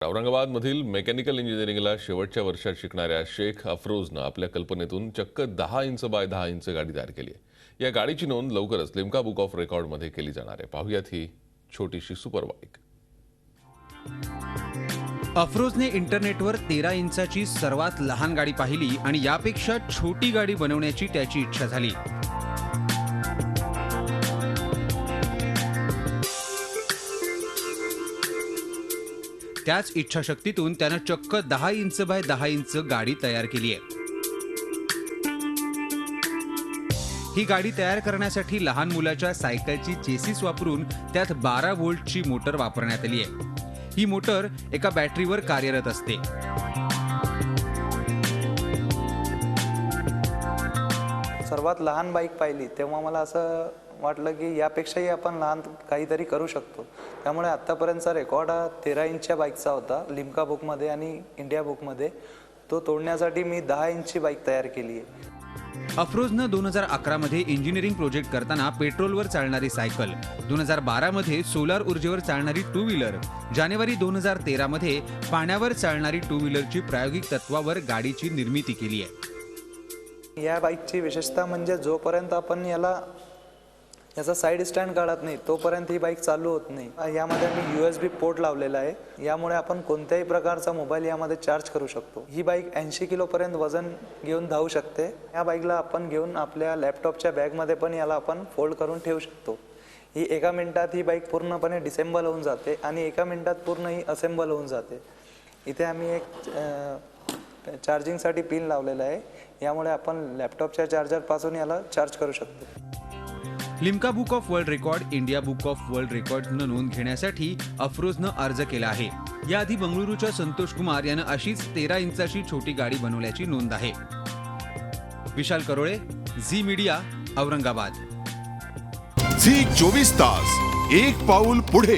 औरंगाबादमधील mechanical इंजिनिअरिंगला शेवटच्या वर्षात शिकणाऱ्या शेख अफरोजनं आपल्या कल्पनेतून चक्क 10 इंच बाय 10 इंच गाडी तयार केली आहे। या गाडीची नोंद लवकरच लिम्का बुक ऑफ रेकॉर्डमध्ये केली जाणार आहे। पाहूयात ही छोटीशी सुपर बाईक। अफरोजने इंटरनेटवर 13 इंचाची सर्वात लहान गाडी पाहिली आणि यापेक्षा छोटी गाडी बनवण्याची त्याची इच्छा झाली। त्याच इच्छाशक्तीतून त्यानं चक्क 10 इंच बाय 10 इंच गाडी तयार केली आहे। ही गाडी तयार करण्यासाठी लहान मुलाच्या सायकलची चेसिस वापरून त्यात 12 व्होल्टची मोटर वापरण्यात आली आहे। ही मोटर एका बॅटरीवर कार्यरत असते। सर्वात लहान बाईक पाहिली तेव्हा मला असं वाटलं की यापेक्षाही आपण लहान काहीतरी करू शकतो। त्यामुळे आत्तापर्यंतचा रेकॉर्ड हा 13 इंचच्या बाईकचा होता लिम्का बुकमध्ये आणि इंडिया बुकमध्ये। तो तोडण्यासाठी मी 10 इंचची बाईक तयार केली आहे। अफरोजनं 2011 मध्ये इंजिनिअरिंग प्रोजेक्ट करताना पेट्रोलवर चालणारी सायकल, 2012 मध्ये सोलार ऊर्जेवर चालणारी टू व्हीलर, जानेवारी 2013 मध्ये पाण्यावर चालणारी टू व्हीलरची प्रायोगिक तत्वावर गाडीची निर्मिती केली आहे। या बाईकची विशेषता म्हणजे जोपर्यंत आपण याचा साईड स्टँड काढत नाही तोपर्यंत ही बाईक चालू होत नाही। यामध्ये मी USB पोर्ट लावलेला आहे। यामुळे आपण कोणत्याही प्रकारचा मोबाईल यामध्ये चार्ज करू शकतो। ही बाईक 80 किलोपर्यंत वजन घेऊन धावू शकते। या बाईकला आपण घेऊन आपल्या लॅपटॉपच्या बॅगमध्ये पण याला आपण फोल्ड करून ठेवू शकतो। ही 1 मिनिटात ही बाईक पूर्णपणे डिसेंबल होऊन जाते आणि 1 मिनिटात पूर्ण ही असेंबल होऊन जाते। इथे आम्ही एक चार्जिंगसाठी पिन लावलेला आहे। यामुळे आपण लॅपटॉपच्या चार्जरपासून याला चार्ज करू शकतो। Limca book of world record, India book of world रेकॉर्डनं नोंद घेण्यासाठी अफरोजनं अर्ज केला आहे। याआधी बंगळुरूच्या संतोष कुमार यानं अशीच 13 इंचाची छोटी गाडी बनवल्याची नोंद आहे। विशाल करोळे, झी मीडिया, औरंगाबाद। झी 24 तास, एक पाऊल पुढे।